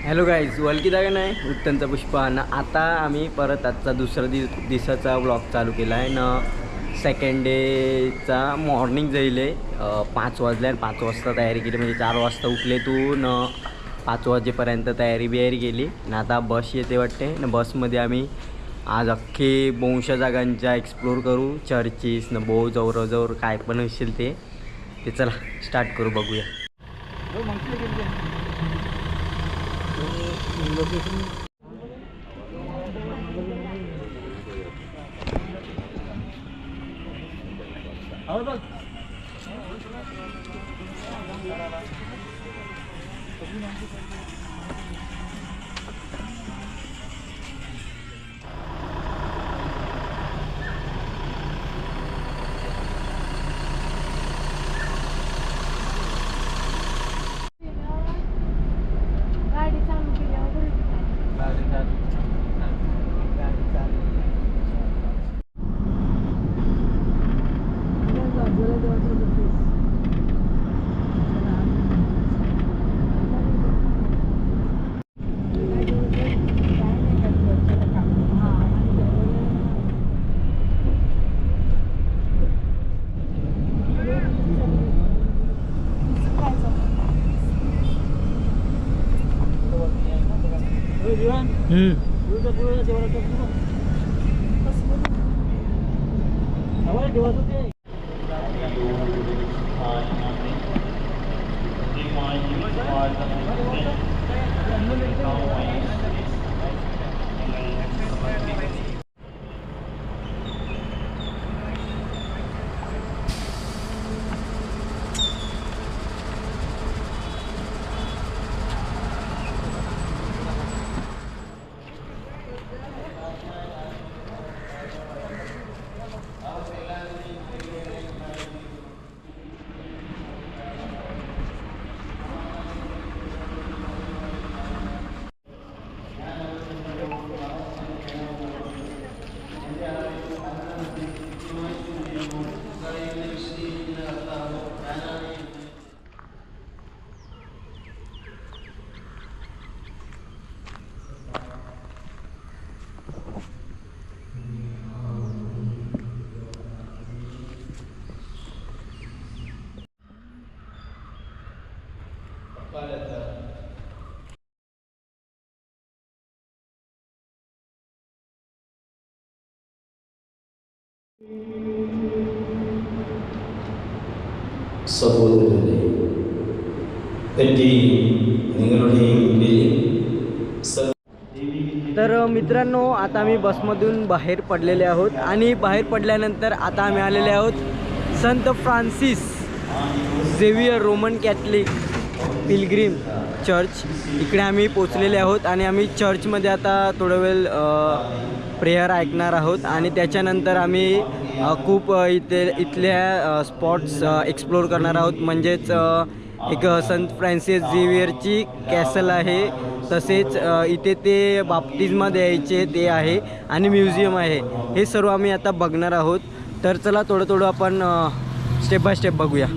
Hello guys, वलकी का नाही उत्तनचा पुष्पा ना. आता आम्ही परत आजचा दुसरा दिवसाचा व्लॉग चालू केला आहे ना. सेकंड डेचा मॉर्निंग जाईल आहे 5 वाजले आणि 5 वाजता तयारी केली, म्हणजे 4 वाजता उठले तू न 5 वाजेपर्यंत तयारी केली ना. आता बस येते वाटते ना. बसमध्ये आम्ही आज अख्खे 200 जागांच्या एक्सप्लोर करू, चर्चेस न बो जवळ काय पण असेल ते चला स्टार्ट करू, बघूया. സഹോദരരെ, तर मित्रांनो, आता आम्ही बसमधून बाहेर पडलेले आहोत आणि बाहेर पडल्यानंतर आता आम्ही आलेले आहोत संत Francis Xavier Roman Catholic Pilgrim church. इकडे आम्ही पोचलेले आहोत आणि आम्ही चर्चमध्ये आता थोडं वेळ प्रेयर ऐकणार आहोत आणि त्याच्यानंतर आम्ही खूप इथल्या स्पॉट्स एक्सप्लोर करणार आहोत. म्हणजेच एक संत फ्रान्सिस झेवियरची कॅसल आहे, तसेच इथे ते बाप्तिस्मा द्यायचे ते आहे आणि म्युझियम आहे. हे सर्व आम्ही आता बघणार आहोत. तर चला थोडं आपण स्टेप बाय स्टेप बघूया.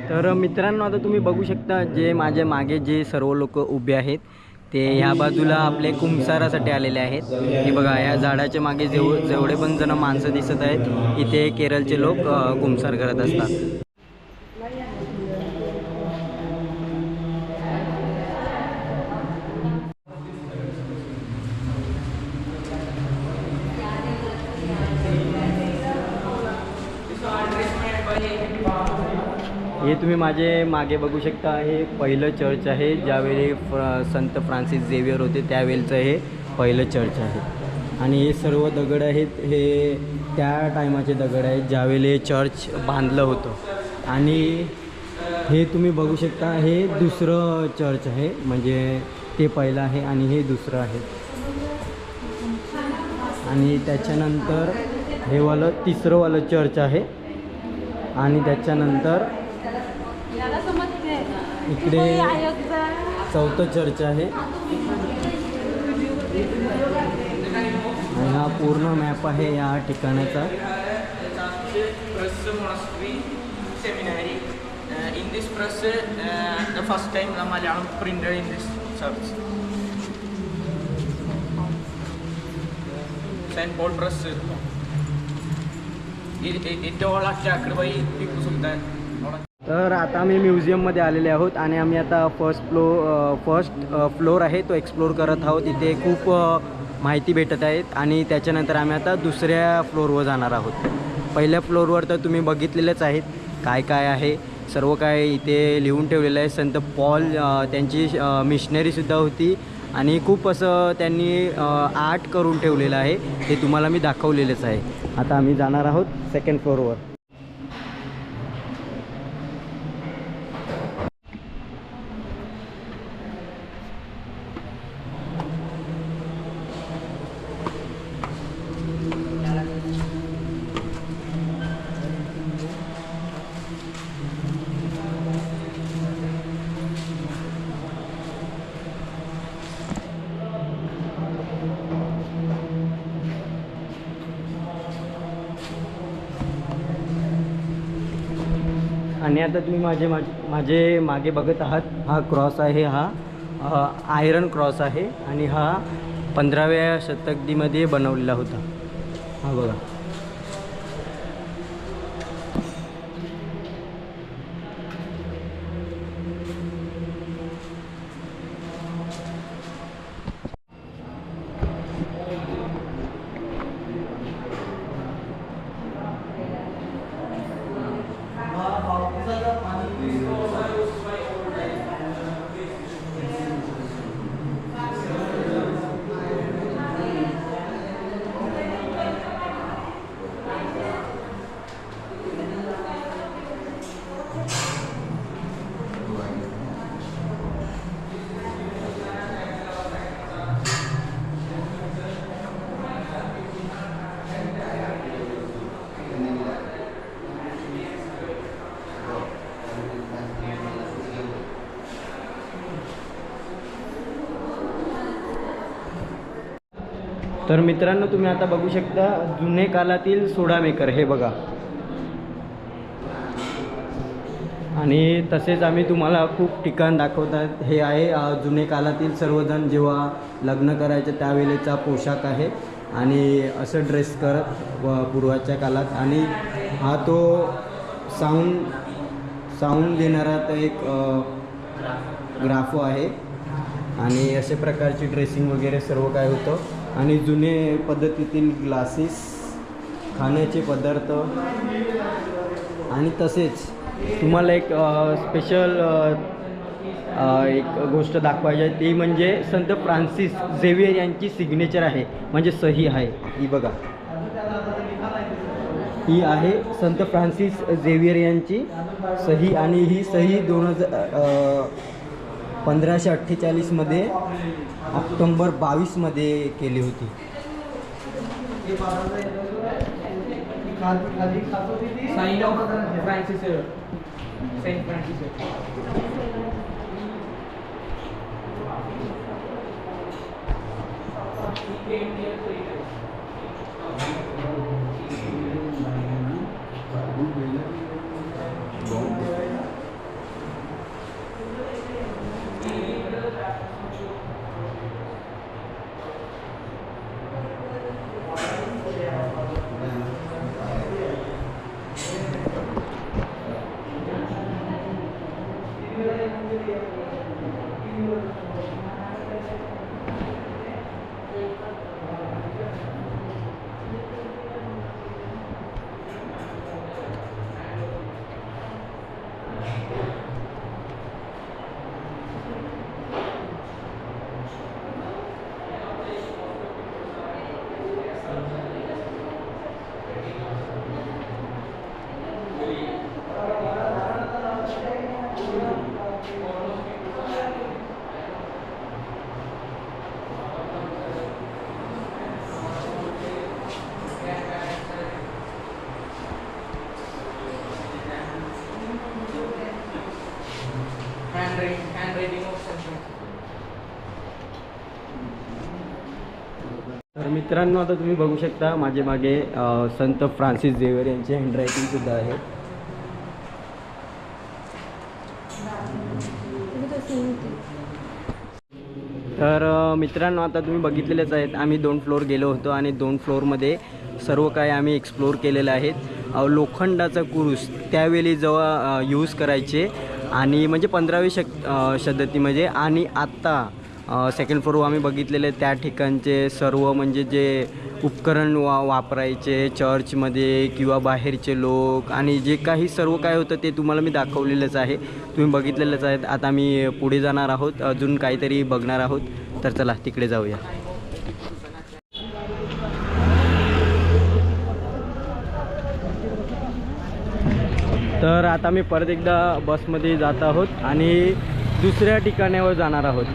तर मित्रांनो, आता तुम्ही बघू शकता जे माझ्या मागे जे सर्व लोक उभे आहेत ते ह्या बाजूला आपले कुंभारासाठी आलेले आहेत. हे बघा, या झाडाच्या मागे जेवढे पण जण माणसं दिसत आहेत, इथे केरळचे लोक कुंभार करत असतात. हे तुम्ही माझे मागे बघू शकता, हे पहिलं चर्च आहे. ज्यावेळी संत फ्रान्सिस झेवियर होते त्यावेळेचं हे पहिलं चर्च आहे आणि हे सर्व दगड आहेत हे त्या टायमाचे दगड आहेत ज्यावेळेला हे चर्च बांधलं होतं. आणि हे तुम्ही बघू शकता हे दुसरं चर्च आहे, म्हणजे ते पहिलं आहे आणि हे दुसरं आहे. आणि त्याच्यानंतर हे वालं तिसरंवालं चर्च आहे. आणि त्याच्यानंतर इकडे चौथं चर्च आहे. आणि हा पूर्ण मॅप आहे या ठिकाणाचा. In this press, the first time the Malayalam printed in this church. Saint Paul Press. It all attacked by Tipu Sultan. तर आता आम्ही म्युझियममध्ये आलेले आहोत आणि आम्ही आता फर्स्ट फ्लोअर आहे तो एक्सप्लोर करत आहोत. इथे खूप माहिती भेटत आहेत आणि त्याच्यानंतर आम्ही आता दुसऱ्या फ्लोअरवर जाणार आहोत. पहिल्या फ्लोअरवर तर तुम्ही बघितलेलंच आहेत काय काय आहे, सर्व काय इथे लिहून ठेवलेलं आहे. संत पॉल त्यांची मिशनरीसुद्धा होती आणि खूप असं त्यांनी आर्ट करून ठेवलेलं आहे, ते तुम्हाला मी दाखवलेलंच आहे. आता आम्ही जाणार आहोत सेकंड फ्लोअरवर. आणि आता तुम्ही माझे मागे बघत आहात, हा क्रॉस आहे, हा आयरन क्रॉस आहे आणि हा 15व्या शताब्दीमध्ये बनवलेला होता. हा बघा. तर मित्रांनो तुम्ही आता बघू शकता जुने काळातील सोडा मेकर, हे बघा. आणि तसेच आम्ही तुम्हाला खूप ठिकाण दाखवतात. हे आहे जुने काळातील सर्वजण जेव्हा लग्न करायचे त्यावेळेचा पोशाख आहे आणि असं ड्रेस करत पूर्वाच्या काळात. आणि हा तो साऊंड देणारा तो एक ग्राफो आहे आणि अशा प्रकारची ड्रेसिंग वगैरे सर्व काय होतं. आणि जुने पद्धतीतील ग्लासेस, खाण्याचे पदार्थ. आणि तसेच तुम्हाला एक स्पेशल एक गोष्ट दाखवायची आहे, ती म्हणजे संत फ्रान्सिस झेवियर यांची सिग्नेचर आहे, म्हणजे सही आहे. ही बघा, ही आहे संत फ्रान्सिस झेवियर यांची सही. आणि ही सही 1548मध्ये ऑक्टोबर 22मध्ये केली होती. Sign of Francis, Saint Francis. He came here 3 times. handwriting option. तर मित्रांनो, आता तुम्ही बघू शकता माझे मागे संत फ्रान्सिस झेवियर यांची हँडरायटिंग सुद्धा आहे. तर मित्रांनो, आता तुम्ही बघितलेलेच आहेत, आम्ही 2 फ्लोअर गेलो होतो आणि 2 फ्लोअरमध्ये सर्व काही आम्ही एक्सप्लोअर केलेलं आहेत. लोखंडाचा कुरूस त्यावेळी जेव्हा यूज करायचे आणि म्हणजे 15वी शतकामध्ये, आणि आत्ता सेकंड फ्लोअर आम्ही बघितलेले त्या ठिकाणचे सर्व म्हणजे जे उपकरण वापरायचे चर्चमध्ये किंवा बाहेरचे लोक आणि जे काही सर्व काय होतं ते तुम्हाला मी दाखवलेलंच आहे, तुम्ही बघितलेलंच आहेत. आता आम्ही पुढे जाणार आहोत, अजून काहीतरी बघणार आहोत. तर चला तिकडे जाऊया. तर आता मी परत एकदा बसमध्ये जात आहोत आणि दुसऱ्या ठिकाणावर जाणार आहोत.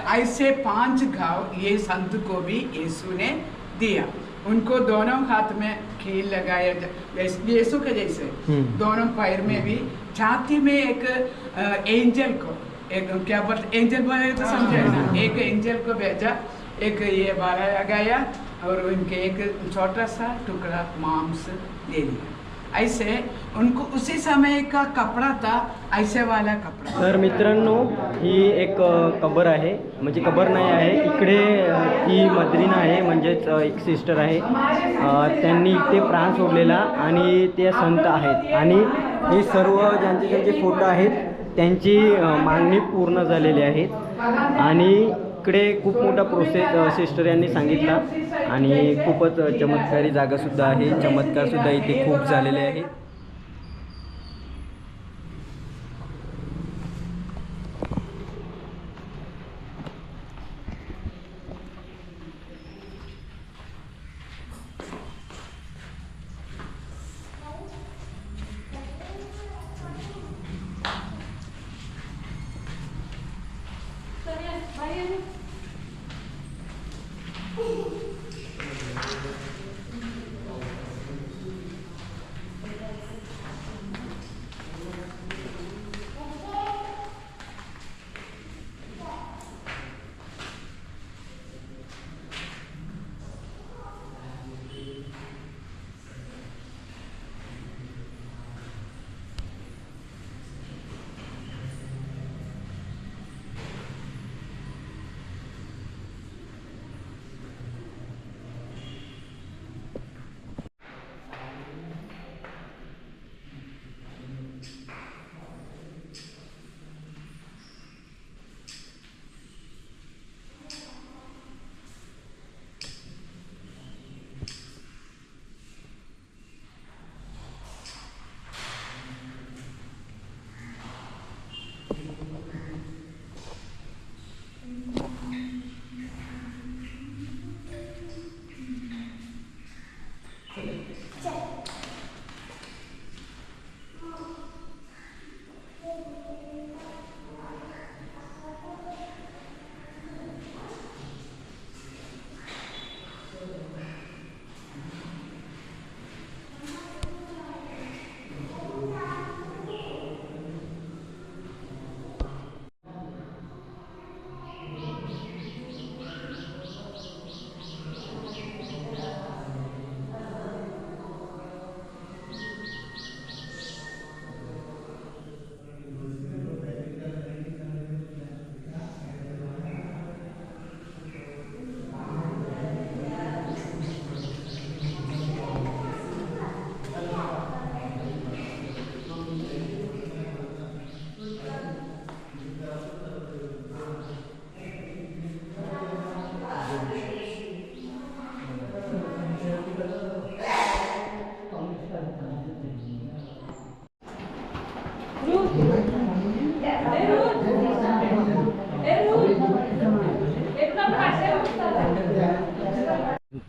ऐसे 5 घाव ये संत को भी यीशु ने दिया. उनको दोनों हाथ में कील लगाया, यीशु के जैसे दोनों पैर में भी, छाती में एक एंजल को, एक क्या बोलते एंजल बोले तो समझे ना, एक एंजल को भेजा, एक ये बाला लगाया और उनके एक छोटा सा टुकड़ा मांस दे दिया. ऐसे उनको उसी समय का कपड़ा था, ऐसे वाला कपड़ा. तर मित्रांनो, ही एक कबर आहे, म्हणजे कबर नाही आहे, इकडे ही मदरीन आहे, म्हणजेच एक सिस्टर आहे, त्यांनी इथे प्राण सोडलेला आणि ते संत आहेत आणि हे सर्व ज्यांचे ज्यांचे फोटो आहेत त्यांची मागणी पूर्ण झालेली आहेत आणि इकडे खूप मोठा प्रोसेस सिस्टर यांनी सांगितला आणि खूपच चमत्कारी जागासुद्धा आहे, चमत्कारसुद्धा इथे खूप झालेले आहे.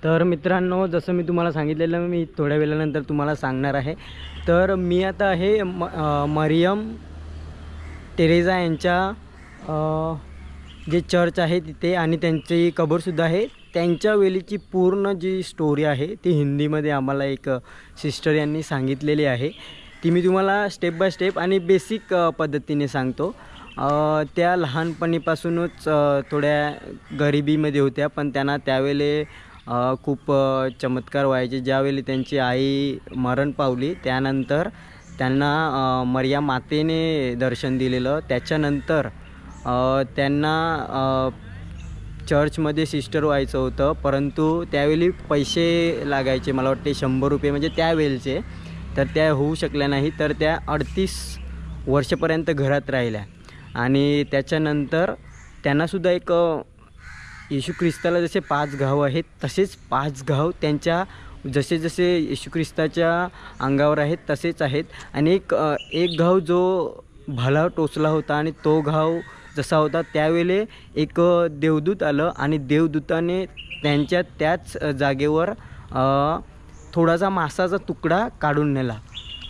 तर मित्रांनो, जसं मी तुम्हाला सांगितलेलं मी थोड्या वेळानंतर तुम्हाला सांगणार आहे. तर मी आता आहे मरियम टेरेसा यांच्या जे चर्च आहे तिथे, आणि त्यांची कबरसुद्धा आहे. त्यांच्या वेळीची पूर्ण जी स्टोरी आहे ती हिंदीमध्ये आम्हाला एक सिस्टर यांनी सांगितलेली आहे. ती मी तुम्हाला स्टेप बाय स्टेप आणि बेसिक पद्धतीने सांगतो. त्या लहानपणीपासूनच थोड्या गरिबीमध्ये होत्या, पण त्यांना त्यावेळी खूप चमत्कार व्हायचे. ज्यावेळी त्यांची आई मरण पावली त्यानंतर त्यांना मरियम मातेने दर्शन दिलेलं. त्याच्यानंतर त्यांना चर्चमध्ये सिस्टर व्हायचं होतं, परंतु त्यावेळी पैसे लागायचे, मला वाटते 100 रुपये म्हणजे त्यावेळचे. तर त्या होऊ शकल्या नाही. तर त्या 38 वर्षापर्यंत घरात राहिल्या. आणि त्याच्यानंतर त्यांनासुद्धा एक येशू ख्रिस्ताला जसे 5 घाव आहेत तसेच 5 घाव त्यांच्या जसे जसे येशू ख्रिस्ताच्या अंगावर आहेत तसेच आहेत. आणि एक घाव जो भला टोचला होता, आणि तो घाव जसा होता त्यावेळी एक देवदूत आलं आणि देवदूताने त्यांच्या त्याच जागेवर थोडासा मांसाचा तुकडा काढून नेला.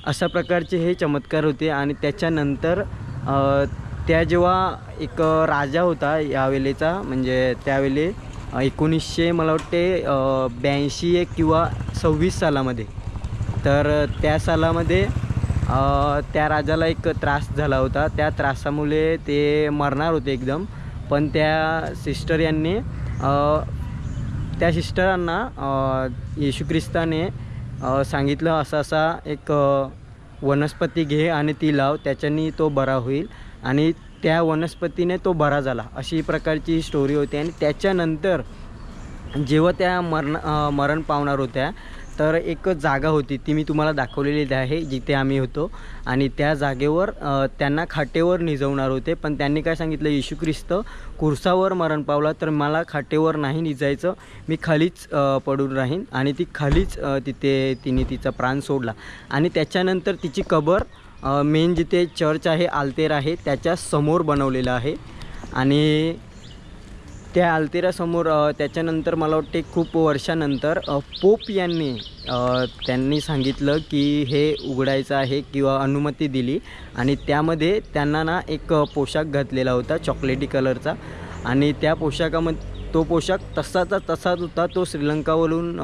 अशा प्रकारचे हे चमत्कार होते. आणि त्याच्यानंतर त्या जेव्हा एक राजा होता यावेळेचा, म्हणजे त्यावेळी 1900 मला वाटते 82 किंवा 26 सालामध्ये, तर त्या सालामध्ये त्या राजाला एक त्रास झाला होता. त्या त्रासामुळे ते मरणार होते एकदम. पण त्या सिस्टर यांनी त्या सिस्टरांना येशू ख्रिस्ताने सांगितलं असा असा एक वनस्पती घे आणि ती लाव, त्याच्यानी तो बरा होईल. आणि त्या वनस्पतीने तो बरा झाला. अशी प्रकारची स्टोरी होती. आणि त्याच्यानंतर जेव्हा त्या मरण पावणार होत्या, तर एक जागा होती ती मी तुम्हाला दाखवलेली आहे जिथे आम्ही होतो. आणि त्या जागेवर त्यांना खाटेवर निजवणार होते. पण त्यांनी काय सांगितलं, येशू ख्रिस्त कुरसावर मरण पावला तर मला खाटेवर नाही निजायचं, मी खालीच पडून राहीन. आणि ती खालीच तिने तिचा प्राण सोडला. आणि त्याच्यानंतर तिची कबर मेन जिथे चर्च आहे आल्तेर आहे त्याच्या समोर बनवलेलं आहे. आणि त्या आल्तेरासमोर त्याच्यानंतर मला वाटते खूप वर्षानंतर पोप यांनी त्यांनी सांगितलं की हे उघडायचं आहे किंवा अनुमती दिली. आणि त्यामध्ये त्यांना ना एक पोशाख घातलेला होता चॉकलेटी कलरचा. आणि त्या पोशाखामध्ये तो पोशाख तसाच होता. तो श्रीलंकावरून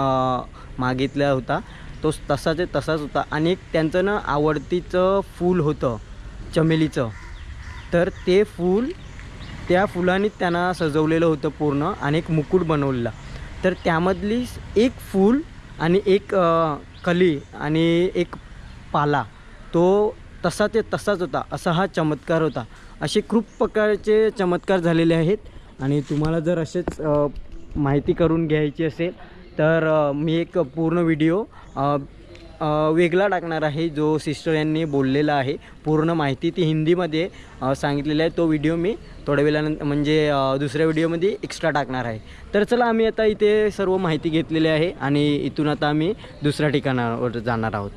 मागितला होता. तो तसाच होता. आणि एक त्यांचं ना आवडतीचं फूल होतं चमेलीचं. तर ते फूल त्या फुलांनी त्यांना सजवलेलं होतं पूर्ण. आणि एक मुकुट बनवलेला. तर त्यामधली एक फूल आणि एक कली आणि एक पाला तो तसाच होता. असा हा चमत्कार होता. असे खूप प्रकारचे चमत्कार झालेले आहेत. आणि तुम्हाला जर असेच माहिती करून घ्यायची असेल तर मी एक पूर्ण व्हिडिओ वेगळा टाकणार आहे जो सिस्टर यांनी बोललेला आहे. पूर्ण माहिती ती हिंदीमध्ये सांगितलेली आहे. तो व्हिडिओ मी थोड्या वेळानंतर म्हणजे दुसऱ्या व्हिडिओमध्ये एक्स्ट्रा टाकणार आहे. तर चला, आम्ही आता इथे सर्व माहिती घेतलेली आहे आणि इथून आता आम्ही दुसऱ्या ठिकाणावर जाणार आहोत.